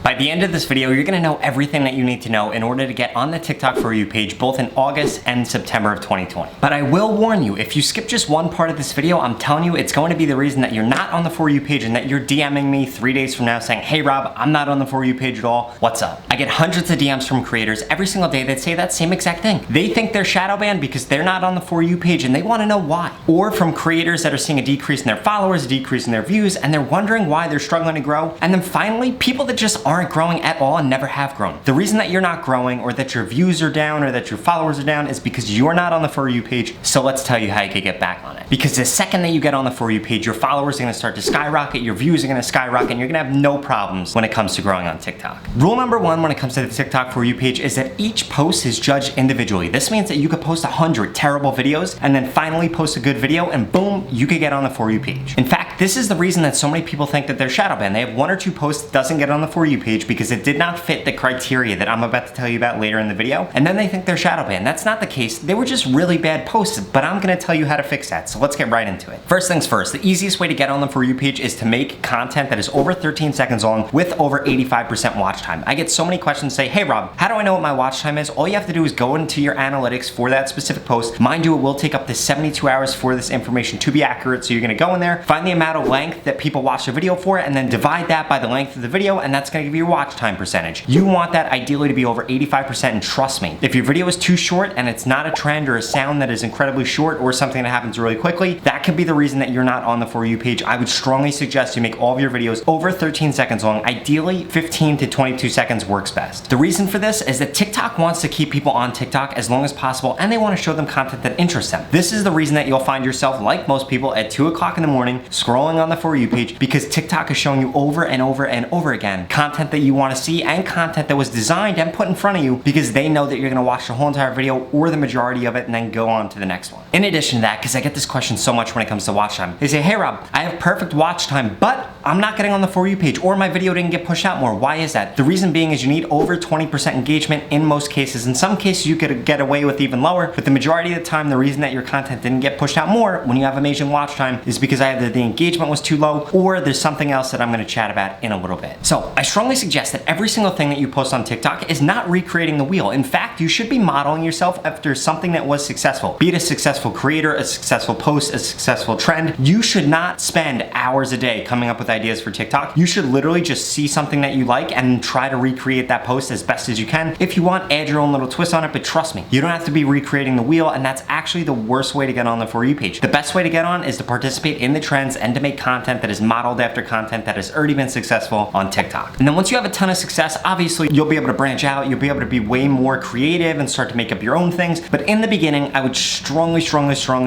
By the end of this video, you're gonna know everything that you need to know in order to get on the TikTok For You page, both in August and September of 2020. But I will warn you, if you skip just one part of this video, I'm telling you, it's going to be the reason that you're not on the For You page and that you're DMing me 3 days from now saying, hey Rob, I'm not on the For You page at all. What's up? I get hundreds of DMs from creators every single day that say that same exact thing. They think they're shadow banned because they're not on the For You page and they wanna know why. Or from creators that are seeing a decrease in their followers, a decrease in their views, and they're wondering why they're struggling to grow. And then finally, people that just aren't growing at all and never have grown. The reason that you're not growing or that your views are down or that your followers are down is because you're not on the For You page. So let's tell you how you can get back on it. Because the second that you get on the For You page, your followers are gonna start to skyrocket, your views are gonna skyrocket, and you're gonna have no problems when it comes to growing on TikTok. Rule number one when it comes to the TikTok For You page is that each post is judged individually. This means that you could post 100 terrible videos and then finally post a good video and boom, you could get on the For You page. In fact, this is the reason that so many people think that they're shadow banned. They have 1 or 2 posts that doesn't get on the For You page because it did not fit the criteria that I'm about to tell you about later in the video, and then they think they're shadow banned. That's not the case. They were just really bad posts, but I'm gonna tell you how to fix that, so let's get right into it. First things first, the easiest way to get on the For You page is to make content that is over 13 seconds long with over 85% watch time. I get so many questions say, hey Rob, how do I know what my watch time is? All you have to do is go into your analytics for that specific post. Mind you, it will take up to 72 hours for this information to be accurate, so you're gonna go in there, find the amount of length that people watch the video for, and then divide that by the length of the video, and that's gonna give you your watch time percentage. You want that ideally to be over 85%, and trust me, if your video is too short and it's not a trend or a sound that is incredibly short or something that happens really quickly, that could be the reason that you're not on the For You page. I would strongly suggest you make all of your videos over 13 seconds long. Ideally, 15 to 22 seconds works best. The reason for this is that TikTok wants to keep people on TikTok as long as possible, and they want to show them content that interests them. This is the reason that you'll find yourself, like most people, at 2 o'clock in the morning scrolling on the For You page, because TikTok is showing you over and over and over again content that you want to see and content that was designed and put in front of you because they know that you're going to watch the whole entire video or the majority of it and then go on to the next one. In addition to that, because I get this question so much when it comes to watch time, they say, hey Rob, I have perfect watch time, but I'm not getting on the For You page, or my video didn't get pushed out more. Why is that? The reason being is you need over 20% engagement in most cases. In some cases you could get away with even lower, but the majority of the time the reason that your content didn't get pushed out more when you have amazing watch time is because either the engagement was too low or there's something else that I'm going to chat about in a little bit. So I strongly suggest that every single thing that you post on TikTok is not recreating the wheel. In fact, you should be modeling yourself after something that was successful. Be it a successful creator, a successful post, a successful trend. You should not spend hours a day coming up with ideas for TikTok. You should literally just see something that you like and try to recreate that post as best as you can. If you want, add your own little twist on it, but trust me, you don't have to be recreating the wheel, and that's actually the worst way to get on the For You page. The best way to get on is to participate in the trends and to make content that is modeled after content that has already been successful on TikTok. And then once you have a ton of success, obviously you'll be able to branch out, you'll be able to be way more creative and start to make up your own things. But in the beginning, I would strongly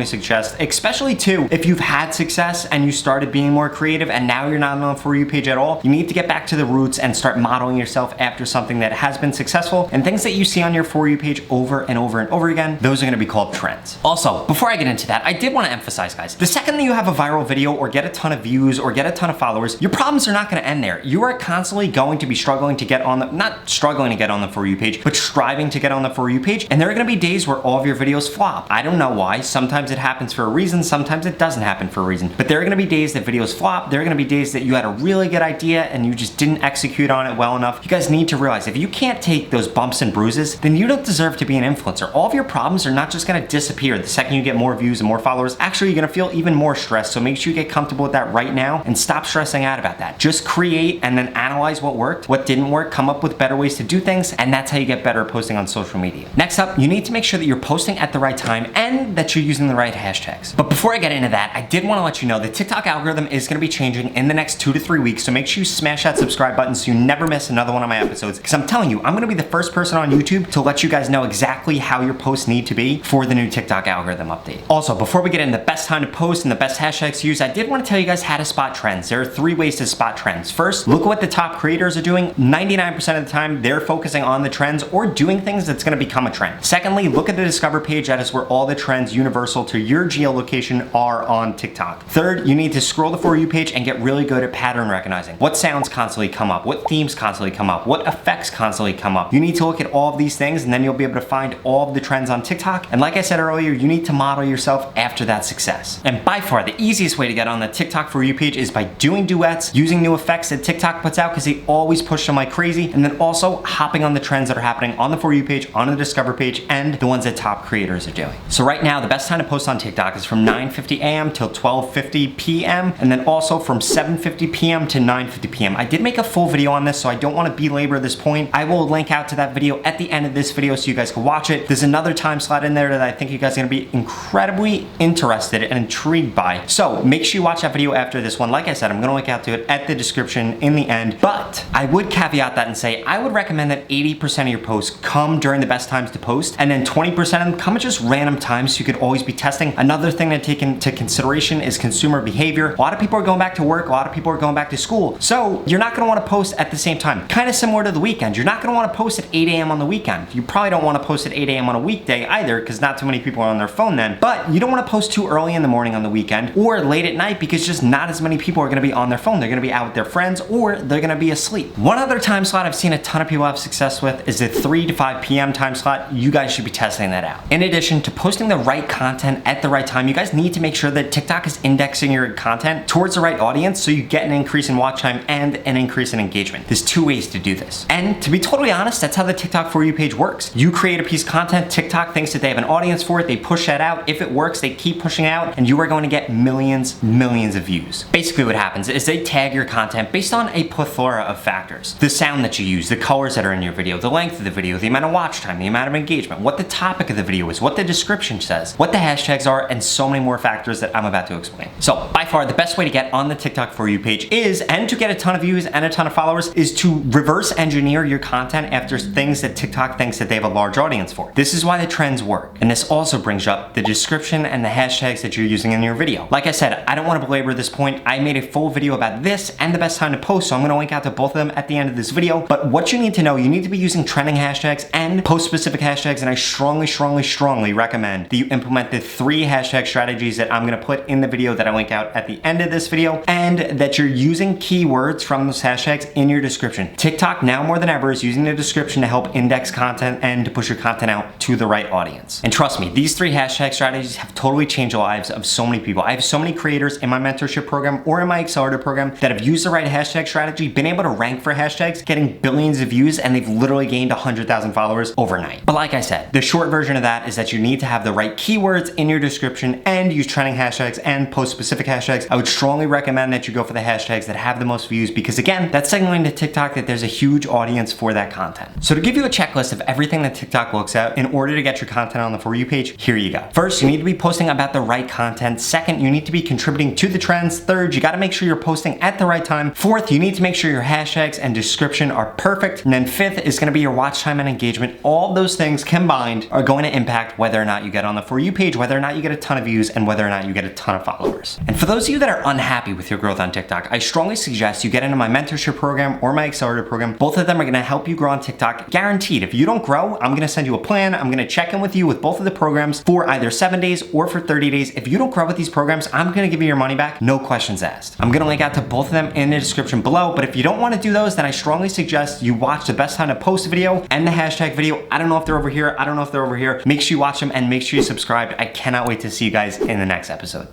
suggest, especially too, if you've had success and you started being more creative and now you're not on the For You page at all, you need to get back to the roots and start modeling yourself after something that has been successful, and things that you see on your For You page over and over and over again, those are gonna be called trends. Also, before I get into that, I did wanna emphasize, guys, the second that you have a viral video or get a ton of views or get a ton of followers, your problems are not gonna end there. You are constantly going to be struggling to get on the, not struggling to get on the For You page, but striving to get on the For You page, and there are gonna be days where all of your videos flop. I don't know why. Sometimes it happens for a reason, sometimes it doesn't happen for a reason, but there are gonna be days that videos flop. There are gonna be days that you had a really good idea and you just didn't execute on it well enough. You guys need to realize if you can't take those bumps and bruises, then you don't deserve to be an influencer. All of your problems are not just gonna disappear the second you get more views and more followers. Actually, you're gonna feel even more stressed, so make sure you get comfortable with that right now and stop stressing out about that. Just create and then analyze what worked, what didn't work, come up with better ways to do things, and that's how you get better at posting on social media. Next up, you need to make sure that you're posting at the right time and that you're using the right hashtags. But before I get into that, I did wanna let you know the TikTok algorithm is gonna be changing in the next 2 to 3 weeks, so make sure you smash that subscribe button so you never miss another one of my episodes, because I'm telling you, I'm gonna be the first person on YouTube to let you guys know exactly how your posts need to be for the new TikTok algorithm update. Also, before we get into the best time to post and the best hashtags to use, I did wanna tell you guys how to spot trends. There are 3 ways to spot trends. First, look at what the top creators are doing. 99% of the time, they're focusing on the trends or doing things that's gonna become a trend. Secondly, look at the Discover page. That is where all the trends trends universal to your geolocation are on TikTok. Third, you need to scroll the For You page and get really good at pattern recognizing. What sounds constantly come up? What themes constantly come up? What effects constantly come up? You need to look at all of these things and then you'll be able to find all of the trends on TikTok. And like I said earlier, you need to model yourself after that success. And by far, the easiest way to get on the TikTok For You page is by doing duets, using new effects that TikTok puts out because they always push them like crazy, and then also hopping on the trends that are happening on the For You page, on the Discover page, and the ones that top creators are doing. So right now, the best time to post on TikTok is from 9:50 a.m. till 12:50 p.m. and then also from 7:50 p.m. to 9:50 p.m. I did make a full video on this, so I don't want to belabor this point. I will link out to that video at the end of this video so you guys can watch it. There's another time slot in there that I think you guys are gonna be incredibly interested and intrigued by. So make sure you watch that video after this one. Like I said, I'm gonna link out to it at the description in the end, but I would caveat that and say I would recommend that 80% of your posts come during the best times to post, and then 20% of them come at just random times so you could always be testing. Another thing to take into consideration is consumer behavior. A lot of people are going back to work, a lot of people are going back to school, so you're not gonna wanna post at the same time. Kind of similar to the weekend. You're not gonna wanna post at 8 a.m. on the weekend. You probably don't wanna post at 8 a.m. on a weekday either, because not too many people are on their phone then, but you don't wanna post too early in the morning on the weekend or late at night because just not as many people are gonna be on their phone. They're gonna be out with their friends or they're gonna be asleep. One other time slot I've seen a ton of people have success with is the 3 to 5 p.m. time slot. You guys should be testing that out. In addition to posting the right content at the right time, you guys need to make sure that TikTok is indexing your content towards the right audience so you get an increase in watch time and an increase in engagement. There's 2 ways to do this. And to be totally honest, that's how the TikTok For You page works. You create a piece of content, TikTok thinks that they have an audience for it, they push that out. If it works, they keep pushing out, and you are going to get millions of views. Basically what happens is they tag your content based on a plethora of factors. The sound that you use, the colors that are in your video, the length of the video, the amount of watch time, the amount of engagement, what the topic of the video is, what the description says, what the hashtags are, and so many more factors that I'm about to explain. So by far, the best way to get on the TikTok For You page is, and to get a ton of views and a ton of followers, is to reverse engineer your content after things that TikTok thinks that they have a large audience for. This is why the trends work. And this also brings up the description and the hashtags that you're using in your video. Like I said, I don't want to belabor this point. I made a full video about this and the best time to post, so I'm going to link out to both of them at the end of this video. But what you need to know, you need to be using trending hashtags and post-specific hashtags, and I strongly recommend that you implement the 3 hashtag strategies that I'm going to put in the video that I link out at the end of this video, and that you're using keywords from those hashtags in your description. TikTok now more than ever is using the description to help index content and to push your content out to the right audience. And trust me, these 3 hashtag strategies have totally changed the lives of so many people. I have so many creators in my mentorship program or in my accelerator program that have used the right hashtag strategy, been able to rank for hashtags, getting billions of views, and they've literally gained 100,000 followers overnight. But like I said, the short version of that is that you need to have the right keywords in your description and use trending hashtags and post specific hashtags. I would strongly recommend that you go for the hashtags that have the most views because again, that's signaling to TikTok that there's a huge audience for that content. So to give you a checklist of everything that TikTok looks at in order to get your content on the For You page, here you go. First, you need to be posting about the right content. Second, you need to be contributing to the trends. Third, you gotta make sure you're posting at the right time. Fourth, you need to make sure your hashtags and description are perfect. And then fifth is gonna be your watch time and engagement. All those things combined are going to impact whether or not you get on the For You page, whether or not you get a ton of views, and whether or not you get a ton of followers. And for those of you that are unhappy with your growth on TikTok, I strongly suggest you get into my mentorship program or my accelerator program. Both of them are gonna help you grow on TikTok, guaranteed. If you don't grow, I'm gonna send you a plan. I'm gonna check in with you with both of the programs for either 7 days or for 30 days. If you don't grow with these programs, I'm gonna give you your money back, no questions asked. I'm gonna link out to both of them in the description below, but if you don't wanna do those, then I strongly suggest you watch the best time to post video and the hashtag video. I don't know if they're over here. I don't know if they're over here. Make sure you watch them and make sure you subscribe. I cannot wait to see you guys in the next episode.